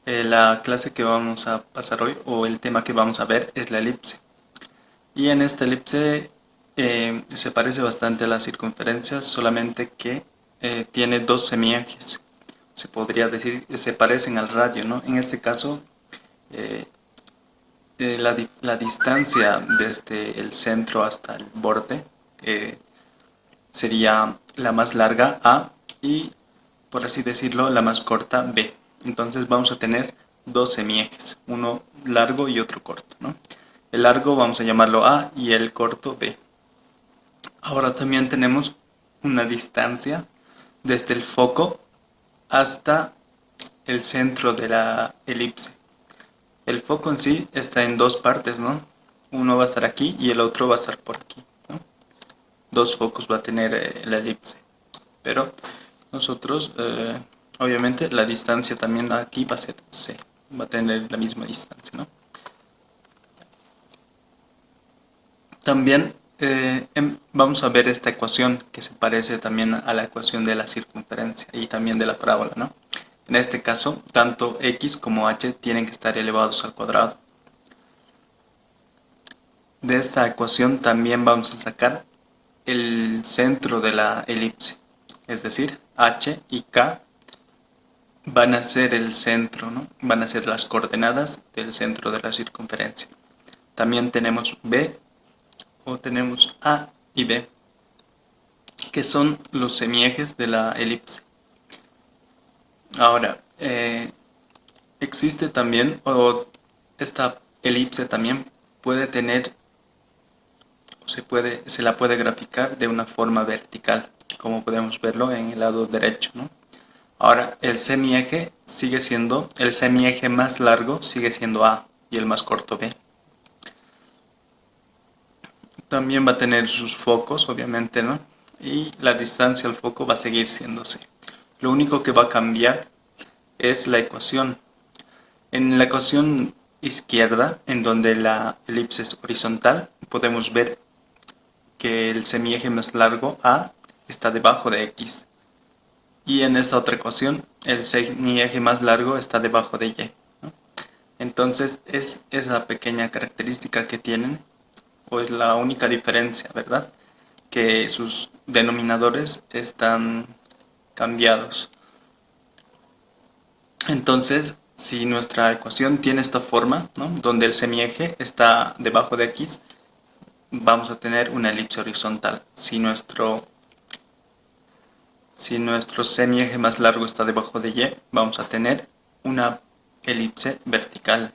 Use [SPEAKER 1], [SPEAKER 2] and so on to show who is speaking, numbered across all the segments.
[SPEAKER 1] La clase que vamos a pasar hoy o el tema que vamos a ver es la elipse. Y en esta elipse se parece bastante a la circunferencia, solamente que tiene dos semiejes. Se podría decir que se parecen al radio, ¿no? En este caso, eh, la distancia desde el centro hasta el borde eh, sería la más larga A y, por así decirlo, la más corta B. Entonces vamos a tener dos semiejes, uno largo y otro corto, ¿no? El largo vamos a llamarlo A y el corto B. Ahora también tenemos una distancia desde el foco hasta el centro de la elipse. El foco en sí está en dos partes, ¿no? Uno va a estar aquí y el otro va a estar por aquí, ¿no? Dos focos va a tener la elipse. Pero nosotros, obviamente, la distancia también aquí va a ser C, va a tener la misma distancia, ¿no? También vamos a ver esta ecuación que se parece también a la ecuación de la circunferencia y también de la parábola, ¿no? En este caso, tanto x como h tienen que estar elevados al cuadrado. De esta ecuación también vamos a sacar el centro de la elipse, es decir, h y k van a ser el centro, ¿no? Van a ser las coordenadas del centro de la circunferencia. También tenemos b o tenemos a y b, que son los semiejes de la elipse. Ahora, existe también, o esta elipse también puede tener, o se la puede graficar de una forma vertical, como podemos verlo en el lado derecho, ¿no? Ahora, el semieje más largo sigue siendo A y el más corto B. También va a tener sus focos, obviamente, ¿no? Y la distancia al foco va a seguir siendo C. Lo único que va a cambiar es la ecuación. En la ecuación izquierda, en donde la elipse es horizontal, podemos ver que el semieje más largo A está debajo de X. Y en esta otra ecuación, el semieje más largo está debajo de Y, ¿no? Entonces, es esa pequeña característica que tienen, o es la única diferencia, ¿verdad? Que sus denominadores están cambiados. Entonces, si nuestra ecuación tiene esta forma, ¿no? Donde el semieje está debajo de X, vamos a tener una elipse horizontal. Si nuestro semieje más largo está debajo de Y, vamos a tener una elipse vertical.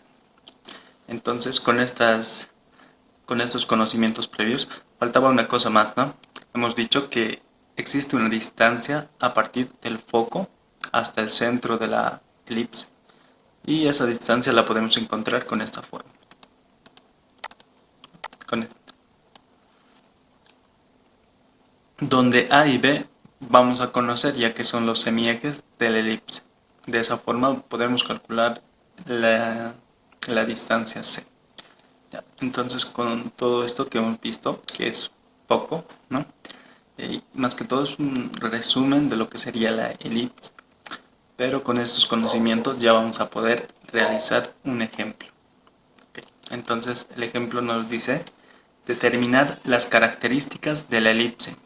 [SPEAKER 1] Entonces, con estos conocimientos previos, faltaba una cosa más, ¿no? Hemos dicho que existe una distancia a partir del foco hasta el centro de la elipse. Y esa distancia la podemos encontrar con esta forma. Con esta. Donde A y B vamos a conocer ya que son los semiejes de la elipse. De esa forma podemos calcular la distancia C. Ya, entonces con todo esto que hemos visto, que es poco, ¿no? Más que todo es un resumen de lo que sería la elipse, pero con estos conocimientos ya vamos a poder realizar un ejemplo. Okay. Entonces el ejemplo nos dice determinar las características de la elipse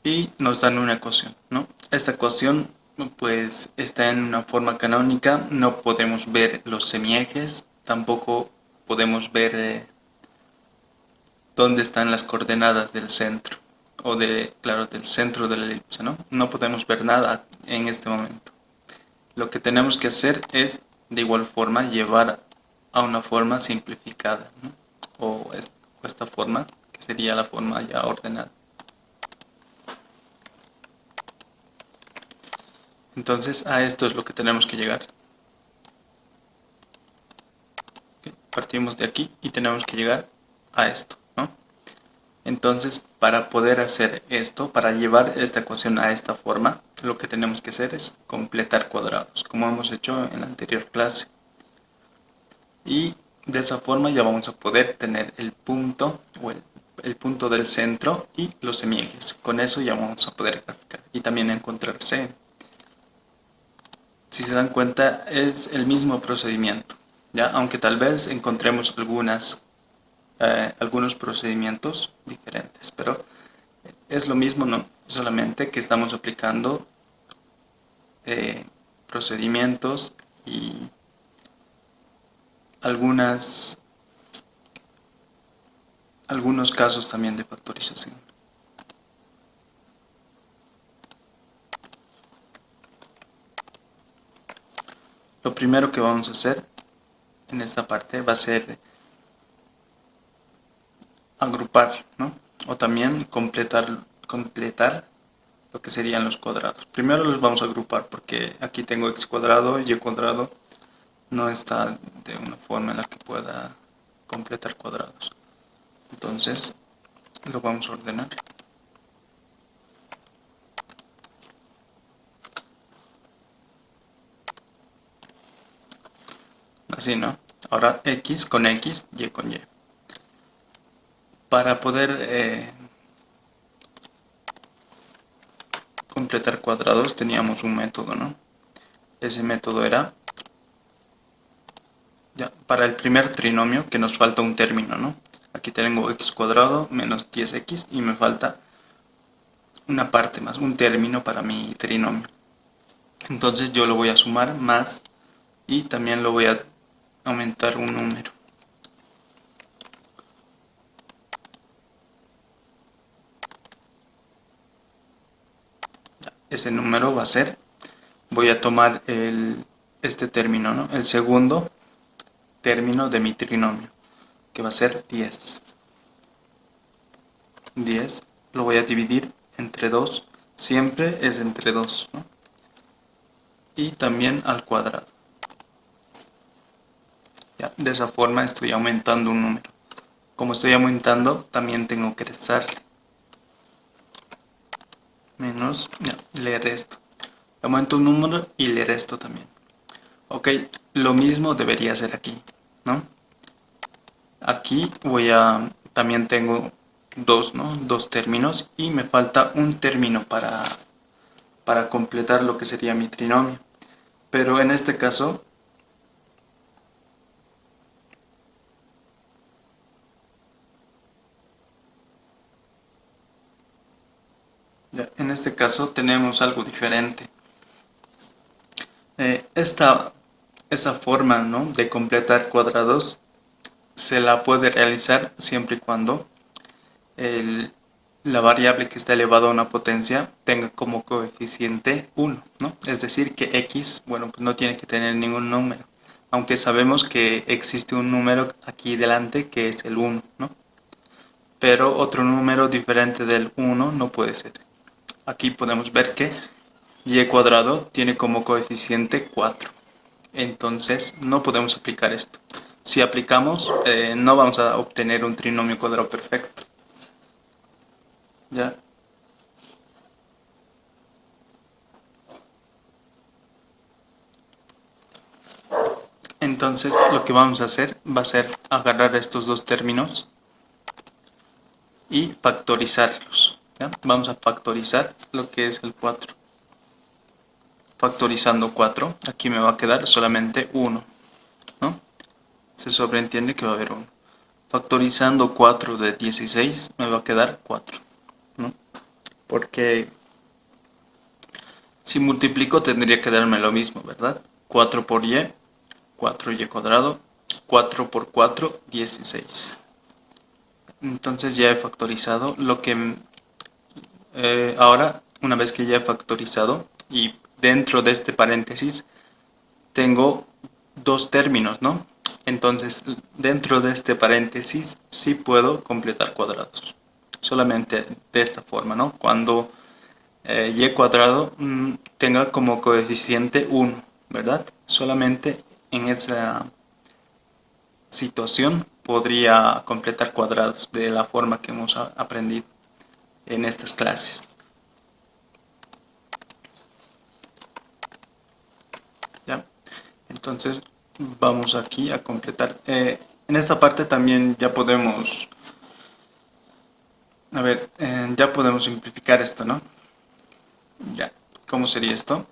[SPEAKER 1] y nos dan una ecuación, ¿no? Esta ecuación pues está en una forma canónica, no podemos ver los semiejes, tampoco podemos ver dónde están las coordenadas del centro o claro, del centro de la elipse, ¿no? No podemos ver nada en este momento. Lo que tenemos que hacer es de igual forma llevar a una forma simplificada, ¿no? O esta forma que sería la forma ya ordenada. Entonces a esto es lo que tenemos que llegar. Partimos de aquí y tenemos que llegar a esto, ¿no? Entonces, para poder hacer esto, para llevar esta ecuación a esta forma, lo que tenemos que hacer es completar cuadrados, como hemos hecho en la anterior clase. Y de esa forma ya vamos a poder tener el punto o el punto del centro y los semiejes. Con eso ya vamos a poder graficar y también encontrar C. si se dan cuenta, es el mismo procedimiento, ¿ya? Aunque tal vez encontremos algunos procedimientos diferentes, pero es lo mismo, ¿no? Solamente que estamos aplicando eh, procedimientos y algunos casos también de factorización. Lo primero que vamos a hacer en esta parte va a ser agrupar, ¿no? O también completar lo que serían los cuadrados. Primero los vamos a agrupar porque aquí tengo x cuadrado y y cuadrado no está de una forma en la que pueda completar cuadrados. Entonces lo vamos a ordenar. Así, ¿no? Ahora x con x, y con y. Para poder completar cuadrados teníamos un método, ¿no? Ese método era, ya, para el primer trinomio, que nos falta un término, ¿no? Aquí tengo x cuadrado menos 10x y me falta una parte más, un término para mi trinomio. Entonces yo lo voy a sumar más y también lo voy a aumentar un número. Ese número va a ser, voy a tomar este término, ¿no? El segundo término de mi trinomio, que va a ser 10. 10 lo voy a dividir entre 2, siempre es entre 2, ¿no? Y también al cuadrado. Ya, de esa forma estoy aumentando un número. Como estoy aumentando, también tengo que restarle. Menos, ya, le resto. Aumento un número y le resto también. Ok, lo mismo debería ser aquí, ¿no? Aquí también tengo dos, ¿no? Dos términos y me falta un término para completar lo que sería mi trinomio. Pero en este caso, tenemos algo diferente. Esta forma, ¿no?, de completar cuadrados se la puede realizar siempre y cuando la variable que está elevada a una potencia tenga como coeficiente 1, ¿no? Es decir, que x, bueno, pues no tiene que tener ningún número, aunque sabemos que existe un número aquí delante que es el 1, ¿no? Pero otro número diferente del 1 no puede ser. Aquí podemos ver que y cuadrado tiene como coeficiente 4. Entonces no podemos aplicar esto. Si aplicamos, no vamos a obtener un trinomio cuadrado perfecto. ¿Ya? Entonces lo que vamos a hacer va a ser agarrar estos dos términos y factorizarlos. ¿Ya? Vamos a factorizar lo que es el 4. Factorizando 4, aquí me va a quedar solamente 1, ¿no? Se sobreentiende que va a haber 1. Factorizando 4 de 16 me va a quedar 4, ¿no? Porque si multiplico tendría que darme lo mismo, ¿verdad? 4 por y, 4y cuadrado, 4 por 4, 16. Entonces ya he factorizado lo que ahora, una vez que ya he factorizado y dentro de este paréntesis tengo dos términos, ¿no? Entonces dentro de este paréntesis sí puedo completar cuadrados. Solamente de esta forma, ¿no? Cuando y cuadrado tenga como coeficiente 1, ¿verdad? Solamente en esa situación podría completar cuadrados de la forma que hemos aprendido en estas clases. ¿Ya? Entonces vamos aquí a completar. En esta parte también ya podemos, ya podemos simplificar esto, ¿no? Ya, ¿cómo sería esto?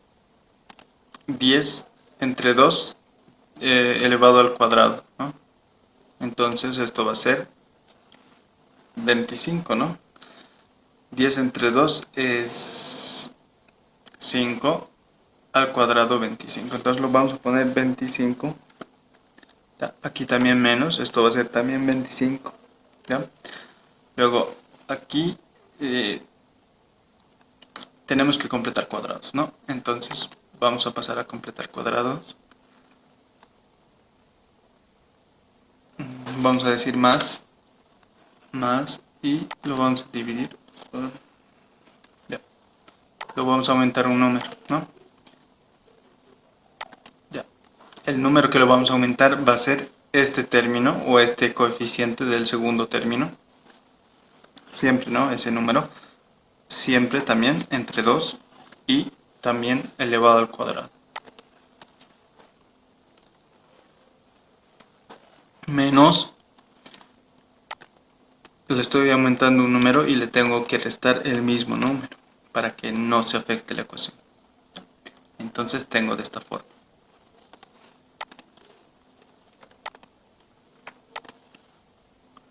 [SPEAKER 1] 10 entre 2 elevado al cuadrado, ¿no? Entonces esto va a ser 25, ¿no? 10 entre 2 es 5 al cuadrado 25. Entonces lo vamos a poner 25. ¿Ya? Aquí también menos, esto va a ser también 25. ¿Ya? Luego aquí tenemos que completar cuadrados, ¿no? Entonces vamos a pasar a completar cuadrados. Vamos a decir más y lo vamos a dividir por, ya, lo vamos a aumentar un número, ¿no? Ya, el número que lo vamos a aumentar va a ser este término o este coeficiente del segundo término, siempre, ¿no? Ese número, siempre también entre 2 y también elevado al cuadrado. Menos, le estoy aumentando un número y le tengo que restar el mismo número para que no se afecte la ecuación. Entonces tengo de esta forma.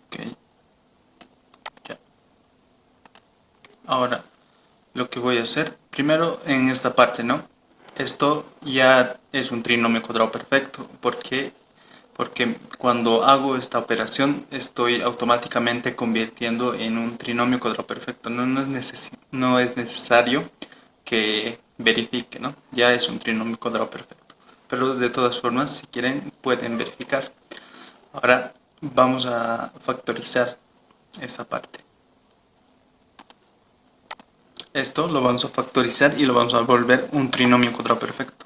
[SPEAKER 1] Ok, ya. Ahora, lo que voy a hacer, primero en esta parte, ¿no? Esto ya es un trinomio cuadrado perfecto. ¿Por qué? Porque cuando hago esta operación estoy automáticamente convirtiendo en un trinomio cuadrado perfecto. No es necesario que verifique, ¿no? Ya es un trinomio cuadrado perfecto. Pero de todas formas, si quieren, pueden verificar. Ahora vamos a factorizar esa parte. Esto lo vamos a factorizar y lo vamos a volver un trinomio cuadrado perfecto.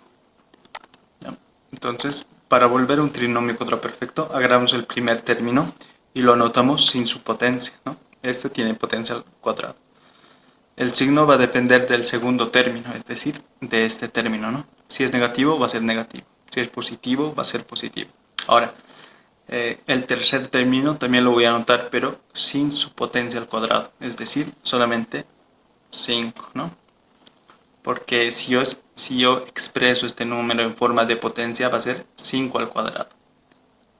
[SPEAKER 1] ¿Ya? Entonces, para volver un trinomio cuadrado perfecto, agarramos el primer término y lo anotamos sin su potencia, ¿no? Este tiene potencia al cuadrado. El signo va a depender del segundo término, es decir, de este término, ¿no? Si es negativo, va a ser negativo. Si es positivo, va a ser positivo. Ahora, el tercer término también lo voy a anotar, pero sin su potencia al cuadrado, es decir, solamente 5, ¿no? Porque si yo expreso este número en forma de potencia va a ser 5 al cuadrado.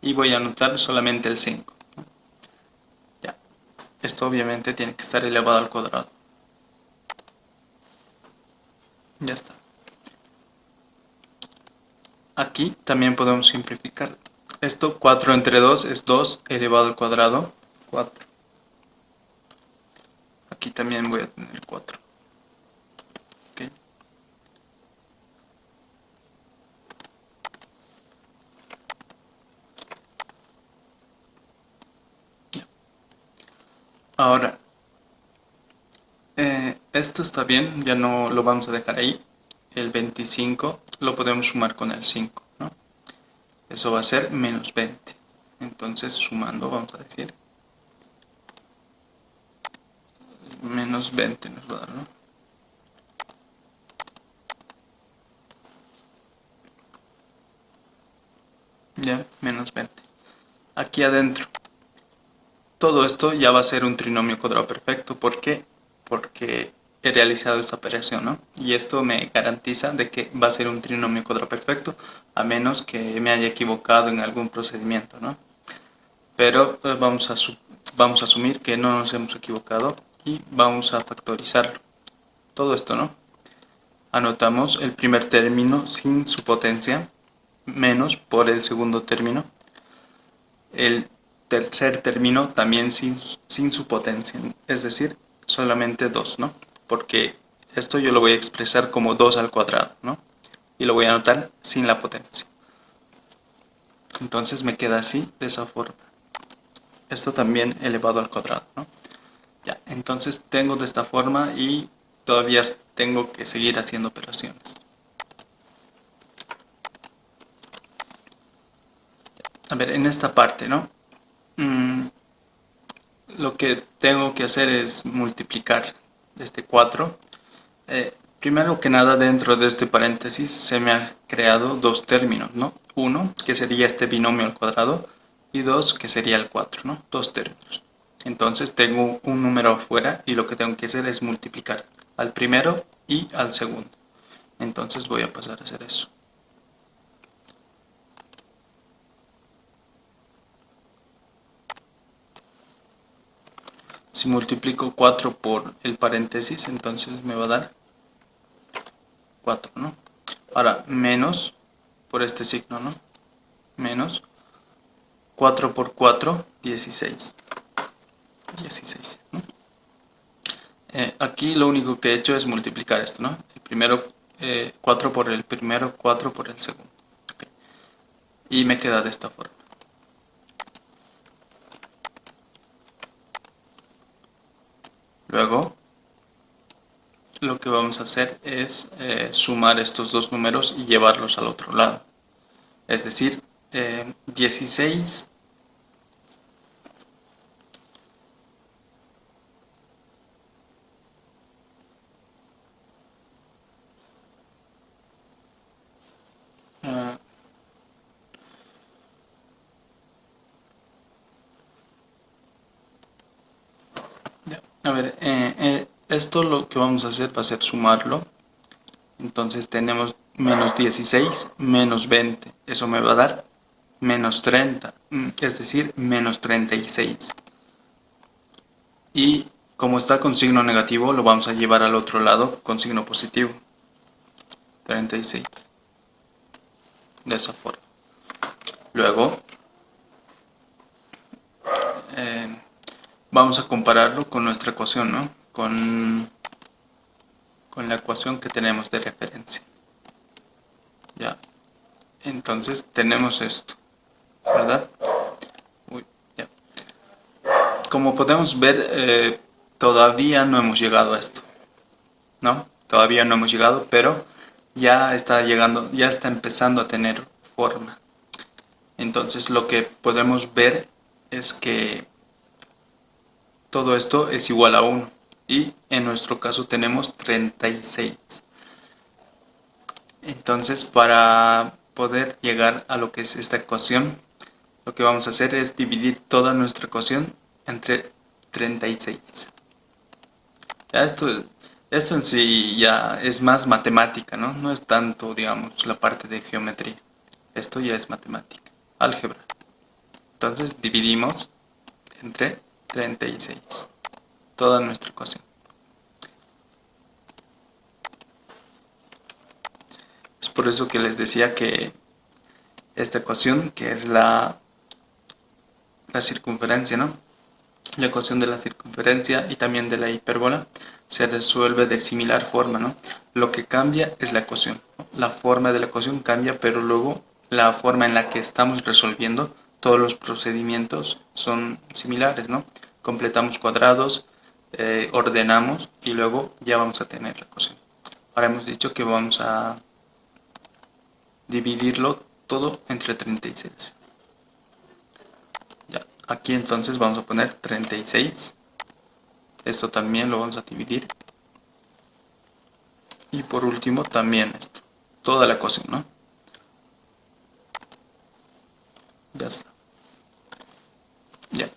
[SPEAKER 1] Y voy a anotar solamente el 5. Ya. Esto obviamente tiene que estar elevado al cuadrado. Ya está. Aquí también podemos simplificar. Esto 4 entre 2 es 2 elevado al cuadrado, 4. Aquí también voy a tener 4. ¿Okay? Ahora, esto está bien, ya no lo vamos a dejar ahí. El 25 lo podemos sumar con el 5, ¿no? Eso va a ser menos 20. Entonces, sumando, vamos a decir, menos 20 nos va a dar, ¿no? Ya, menos 20. Aquí adentro, todo esto ya va a ser un trinomio cuadrado perfecto. ¿Por qué? Porque he realizado esta operación, ¿no? Y esto me garantiza de que va a ser un trinomio cuadrado perfecto, a menos que me haya equivocado en algún procedimiento, ¿no? Pero vamos a asumir que no nos hemos equivocado y vamos a factorizarlo. Todo esto, ¿no? Anotamos el primer término sin su potencia, menos por el segundo término. El tercer término también sin su potencia, es decir, solamente 2, ¿no? Porque esto yo lo voy a expresar como 2 al cuadrado, ¿no? Y lo voy a anotar sin la potencia. Entonces me queda así, de esa forma. Esto también elevado al cuadrado, ¿no? Ya, entonces tengo de esta forma y todavía tengo que seguir haciendo operaciones. A ver, en esta parte, ¿no? Lo que tengo que hacer es multiplicar este 4. Primero que nada, dentro de este paréntesis se me han creado dos términos, ¿no? Uno, que sería este binomio al cuadrado, y dos, que sería el 4, ¿no? Dos términos. Entonces tengo un número afuera y lo que tengo que hacer es multiplicar al primero y al segundo. Entonces voy a pasar a hacer eso. Si multiplico 4 por el paréntesis, entonces me va a dar 4, ¿no? Ahora, menos por este signo, ¿no? Menos 4 por 4, 16. 16, ¿no? Aquí lo único que he hecho es multiplicar esto, ¿no? El primero, 4 por el primero, 4 por el segundo. Okay. Y me queda de esta forma. Luego, lo que vamos a hacer es sumar estos dos números y llevarlos al otro lado. Es decir, 16 a ver, esto lo que vamos a hacer va a ser sumarlo. Entonces tenemos menos 16 menos 20. Eso me va a dar menos 30, es decir, menos 36. Y como está con signo negativo, lo vamos a llevar al otro lado con signo positivo. 36. De esa forma. Luego, vamos a compararlo con nuestra ecuación, ¿no? Con la ecuación que tenemos de referencia. Ya. Entonces tenemos esto, ¿verdad? Uy, ya. Como podemos ver, todavía no hemos llegado a esto, ¿no? Todavía no hemos llegado, pero ya está llegando, ya está empezando a tener forma. Entonces lo que podemos ver es que todo esto es igual a 1 y en nuestro caso tenemos 36. Entonces para poder llegar a lo que es esta ecuación, lo que vamos a hacer es dividir toda nuestra ecuación entre 36. Ya esto en sí ya es más matemática, ¿no? No es tanto, digamos, la parte de geometría. Esto ya es matemática, álgebra. Entonces dividimos entre 36 toda nuestra ecuación. Es por eso que les decía que esta ecuación, que es la circunferencia, ¿no? La ecuación de la circunferencia y también de la hipérbola se resuelve de similar forma, ¿no? Lo que cambia es la ecuación, ¿no? La forma de la ecuación cambia, pero luego la forma en la que estamos resolviendo todos los procedimientos son similares, ¿no? Completamos cuadrados, ordenamos y luego ya vamos a tener la ecuación. Ahora hemos dicho que vamos a dividirlo todo entre 36. Ya, aquí entonces vamos a poner 36. Esto también lo vamos a dividir. Y por último también esto. Toda la ecuación, ¿no? Ya está. Ya.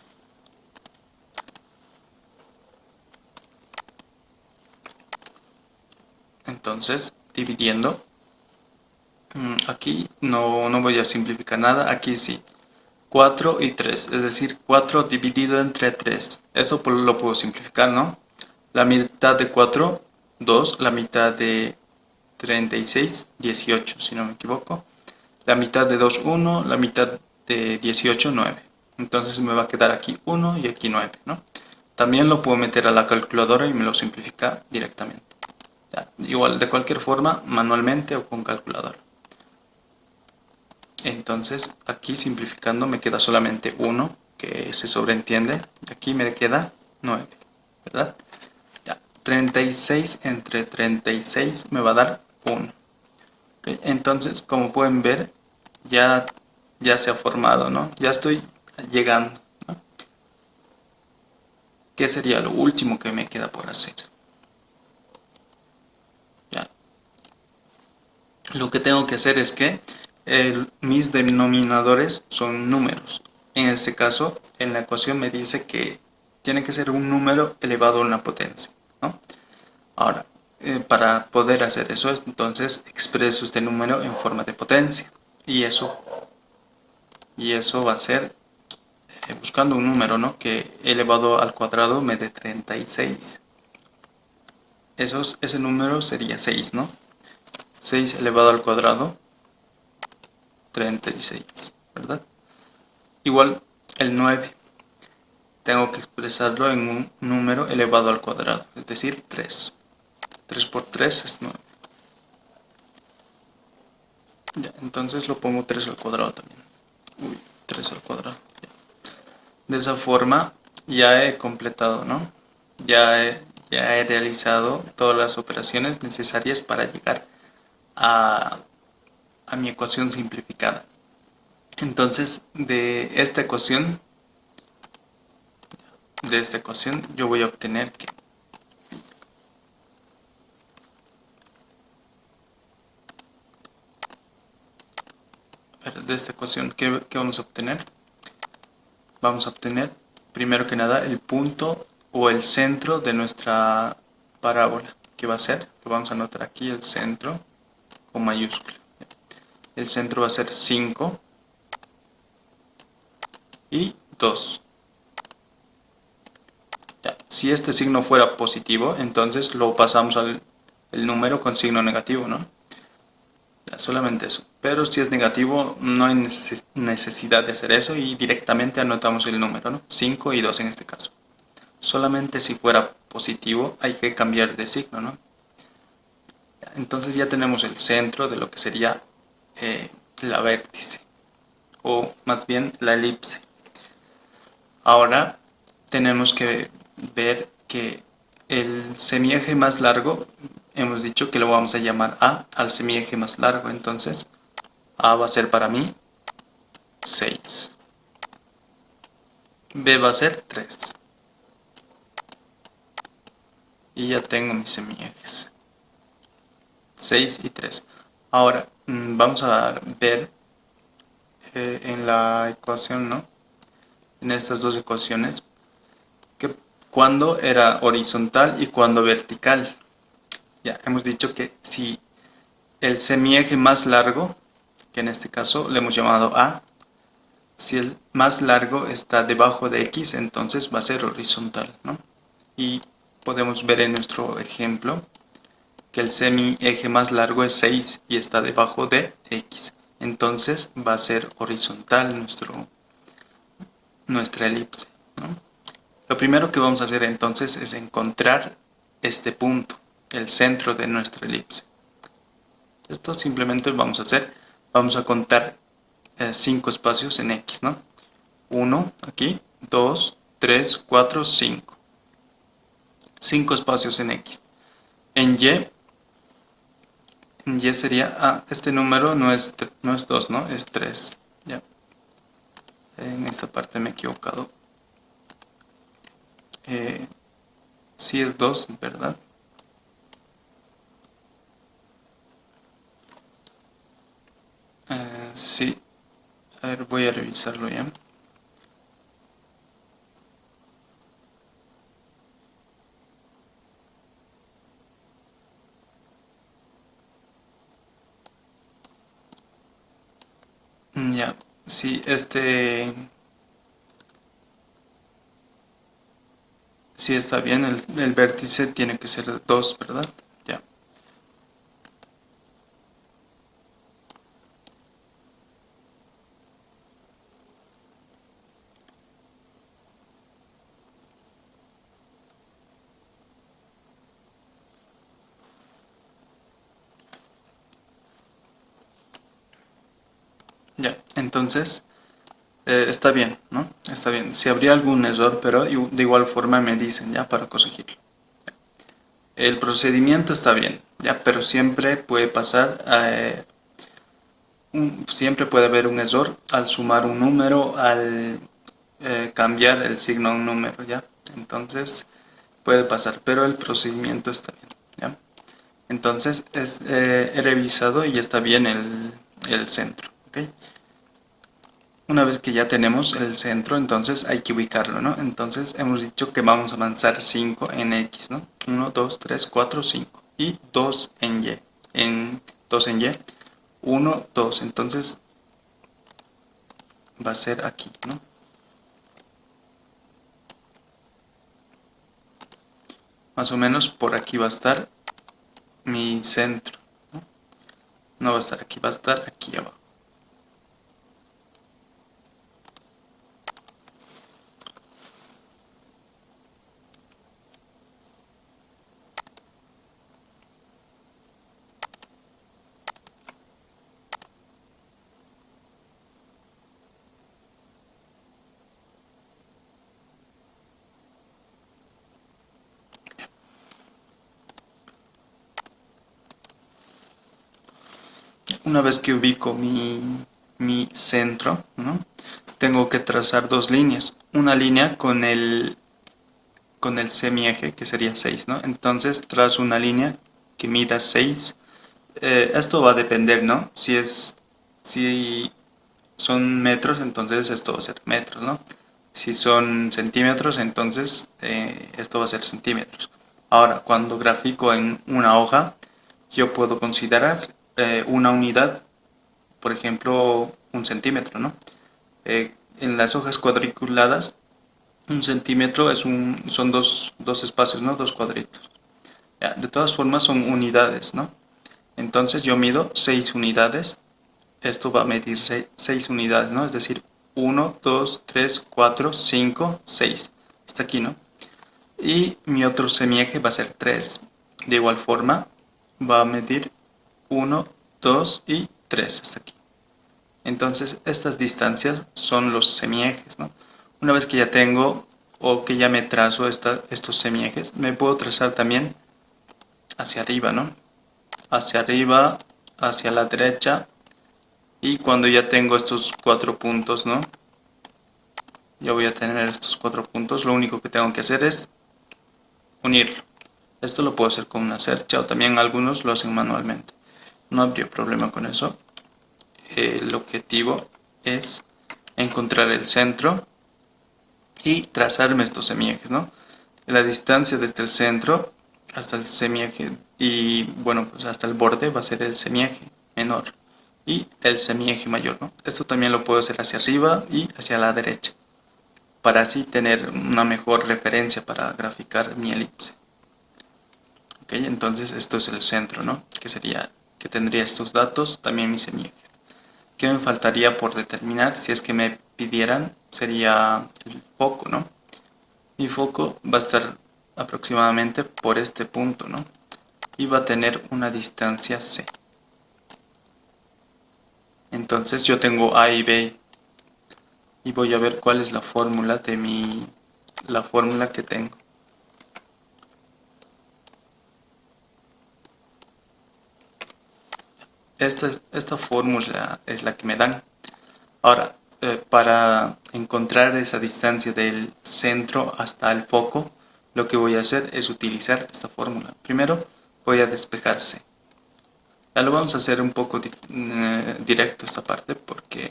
[SPEAKER 1] Entonces, dividiendo. Aquí no voy a simplificar nada. Aquí sí. 4 y 3. Es decir, 4 dividido entre 3. Eso lo puedo simplificar, ¿no? La mitad de 4, 2. La mitad de 36, 18, si no me equivoco. La mitad de 2, 1. La mitad de 18, 9. Entonces me va a quedar aquí 1 y aquí 9, ¿no? También lo puedo meter a la calculadora y me lo simplifica directamente. Ya, igual, de cualquier forma, manualmente o con calculadora. Entonces, aquí simplificando me queda solamente 1, que se sobreentiende. Y aquí me queda 9, ¿verdad? Ya, 36 entre 36 me va a dar 1. ¿Okay? Entonces, como pueden ver, ya se ha formado, ¿no? Ya estoy llegando, ¿no? ¿Qué sería lo último que me queda por hacer? Ya. Lo que tengo que hacer es que mis denominadores son números. En este caso, en la ecuación me dice que tiene que ser un número elevado a una potencia, ¿no? Ahora, para poder hacer eso, entonces expreso este número en forma de potencia. Y eso va a ser buscando un número, ¿no? Que elevado al cuadrado me dé 36. Ese número sería 6, ¿no? 6 elevado al cuadrado, 36, ¿verdad? Igual el 9. Tengo que expresarlo en un número elevado al cuadrado, es decir, 3. 3 por 3 es 9. Ya, entonces lo pongo 3 al cuadrado también. 3 al cuadrado. Ya. De esa forma ya he completado, ¿no? Ya he realizado todas las operaciones necesarias para llegar a, a mi ecuación simplificada. Entonces, de esta ecuación yo voy a obtener que de esta ecuación, ¿qué vamos a obtener? Vamos a obtener, primero que nada, el punto o el centro de nuestra parábola. ¿Qué va a ser? Lo vamos a anotar aquí, el centro con mayúscula. El centro va a ser 5 y 2. Ya. Si este signo fuera positivo, entonces lo pasamos al el número con signo negativo, ¿no? Ya, solamente eso. Pero si es negativo, no hay necesidad de hacer eso y directamente anotamos el número, ¿no? 5 y 2 en este caso. Solamente si fuera positivo hay que cambiar de signo, ¿no? Entonces ya tenemos el centro de lo que sería la vértice, o más bien la elipse. Ahora tenemos que ver que el semieje más largo, hemos dicho que lo vamos a llamar A al semieje más largo, entonces A va a ser para mí 6. B va a ser 3. Y ya tengo mis semiejes. 6 y 3. Ahora, vamos a ver en la ecuación, ¿no? En estas dos ecuaciones, que cuando era horizontal y cuando vertical. Ya hemos dicho que si el semieje más largo, que en este caso le hemos llamado A, si el más largo está debajo de X, entonces va a ser horizontal, ¿no? Y podemos ver en nuestro ejemplo que el semieje más largo es 6 y está debajo de X. Entonces va a ser horizontal nuestra elipse, ¿no? Lo primero que vamos a hacer entonces es encontrar este punto, el centro de nuestra elipse. Esto simplemente vamos a hacer, vamos a contar 5 espacios en X, ¿no? 1 aquí, 2, 3, 4, 5. 5 espacios en X. En Y sería, este número no es 2, ¿no? Es 3. Ya. En esta parte me he equivocado. Sí es 2, ¿verdad? Sí. A ver, voy a revisarlo ya. Ya, sí, sí está bien, el vértice tiene que ser 2, ¿verdad? Ya, ya, entonces está bien, ¿no? Está bien. Si habría algún error, pero de igual forma me dicen, ya, para corregirlo. El procedimiento está bien, ya, pero siempre puede pasar, siempre puede haber un error al sumar un número, al cambiar el signo a un número, ya. Entonces puede pasar, pero el procedimiento está bien, ya. Entonces he revisado y está bien el centro, ¿ok? Una vez que ya tenemos el centro, entonces hay que ubicarlo, ¿no? Entonces hemos dicho que vamos a avanzar 5 en X, ¿no? 1, 2, 3, 4, 5. Y 2 en Y. En 2 en Y. 1, 2. Entonces va a ser aquí, ¿no? Más o menos por aquí va a estar mi centro, ¿no? No va a estar aquí, va a estar aquí abajo. Una vez que ubico mi centro, ¿no? Tengo que trazar dos líneas. Una línea con el semieje, que sería 6, ¿no? Entonces trazo una línea que mida 6. Esto va a depender, ¿no? Si son metros, entonces esto va a ser metros, ¿no? Si son centímetros, entonces esto va a ser centímetros. Ahora, cuando grafico en una hoja, yo puedo considerar una unidad, por ejemplo, un centímetro, ¿no? En las hojas cuadriculadas, un centímetro son dos espacios, ¿no? Dos cuadritos. Ya, de todas formas son unidades, ¿no? Entonces yo mido 6 unidades. Esto va a medir 6 unidades, ¿no? Es decir, 1, 2, 3, 4, 5, 6. Está aquí, ¿no? Y mi otro semieje va a ser 3. De igual forma, va a medir 1, 2 y 3. Hasta aquí. Entonces, estas distancias son los semiejes, ¿no? Una vez que ya tengo o que ya me trazo estos semiejes, me puedo trazar también hacia arriba, ¿no? Hacia arriba, hacia la derecha. Y cuando ya tengo estos 4 puntos, ¿no? Ya voy a tener estos 4 puntos. Lo único que tengo que hacer es unirlo. Esto lo puedo hacer con una cercha o también algunos lo hacen manualmente. No habría problema con eso. El objetivo es encontrar el centro y trazarme estos semiejes, ¿no? La distancia desde el centro hasta el semieje y bueno, pues hasta el borde va a ser el semieje menor y el semieje mayor, ¿no? Esto también lo puedo hacer hacia arriba y hacia la derecha para así tener una mejor referencia para graficar mi elipse. ¿Ok? Entonces esto es el centro, ¿no? Que tendría estos datos, también mi semieje. ¿Qué me faltaría por determinar? Si es que me pidieran, sería el foco, ¿no? Mi foco va a estar aproximadamente por este punto, ¿no? Y va a tener una distancia C. Entonces yo tengo A y B y voy a ver cuál es la fórmula la fórmula que tengo. Esta fórmula es la que me dan. Ahora, para encontrar esa distancia del centro hasta el foco, lo que voy a hacer es utilizar esta fórmula. Primero voy a despejarse. Ya lo vamos a hacer un poco directo esta parte porque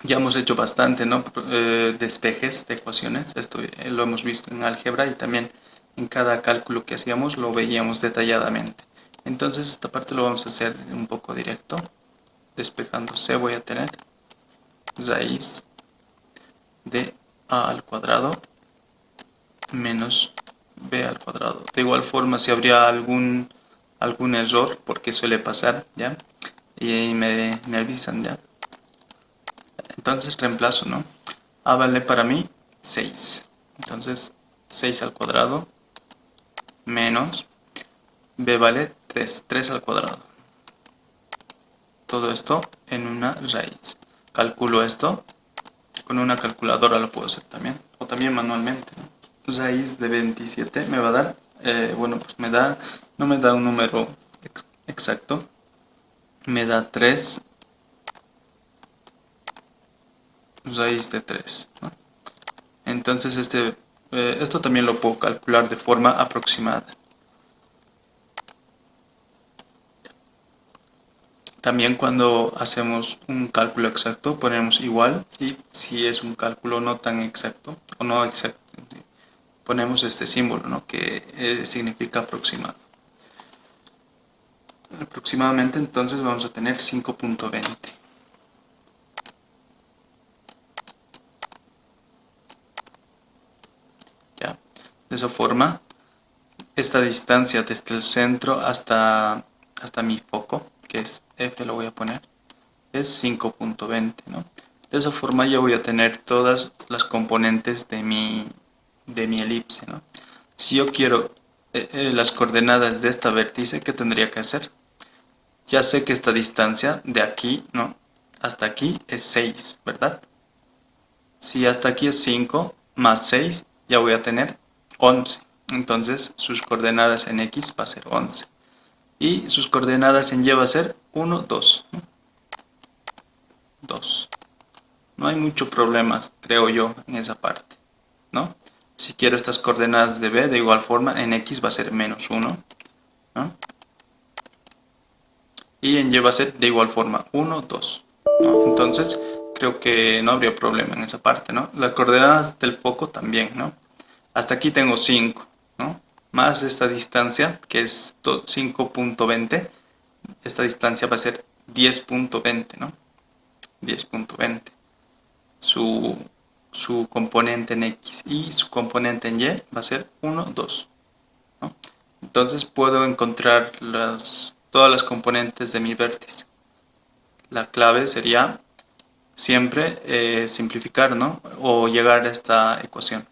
[SPEAKER 1] ya hemos hecho bastante, ¿no? Despejes de ecuaciones. Esto lo hemos visto en álgebra y también en cada cálculo que hacíamos lo veíamos detalladamente. Entonces esta parte lo vamos a hacer un poco directo. Despejándose voy a tener raíz de a al cuadrado menos b al cuadrado. De igual forma, si habría algún error, porque suele pasar, ¿ya? Y ahí me avisan, ¿ya? Entonces reemplazo, ¿no? A vale para mí 6. Entonces 6 al cuadrado menos b vale 3, 3 al cuadrado. Todo esto en una raíz. Calculo esto. Con una calculadora lo puedo hacer también. O también manualmente, ¿no? Raíz de 27 me va a dar, bueno, pues no me da un número exacto, me da 3 raíz de 3, ¿no? Entonces esto también lo puedo calcular de forma aproximada. También cuando hacemos un cálculo exacto ponemos igual y si es un cálculo no tan exacto o no exacto, ponemos este símbolo, ¿no? Que significa aproximado. Aproximadamente entonces vamos a tener 5.20. ¿Ya? De esa forma esta distancia desde el centro hasta mi foco, que es F, lo voy a poner, es 5.20, ¿no? De esa forma ya voy a tener todas las componentes de mi elipse, ¿no? Si yo quiero las coordenadas de esta vértice, ¿qué tendría que hacer? Ya sé que esta distancia de aquí, ¿no? Hasta aquí es 6, ¿verdad? Si hasta aquí es 5 más 6, ya voy a tener 11. Entonces sus coordenadas en X va a ser 11. Y sus coordenadas en Y va a ser 1, 2. 2. No hay mucho problema, creo yo, en esa parte, ¿no? Si quiero estas coordenadas de B, de igual forma, en X va a ser menos 1, ¿no? Y en Y va a ser de igual forma 1, 2, ¿no? Entonces, creo que no habría problema en esa parte, ¿no? Las coordenadas del foco también, ¿no? Hasta aquí tengo 5, ¿no? Más esta distancia, que es 5.20, esta distancia va a ser 10.20, ¿no? 10.20. Su, su componente en X y su componente en Y va a ser 1, 2, ¿no? Entonces puedo encontrar todas las componentes de mi vértice. La clave sería siempre simplificar, ¿no? O llegar a esta ecuación.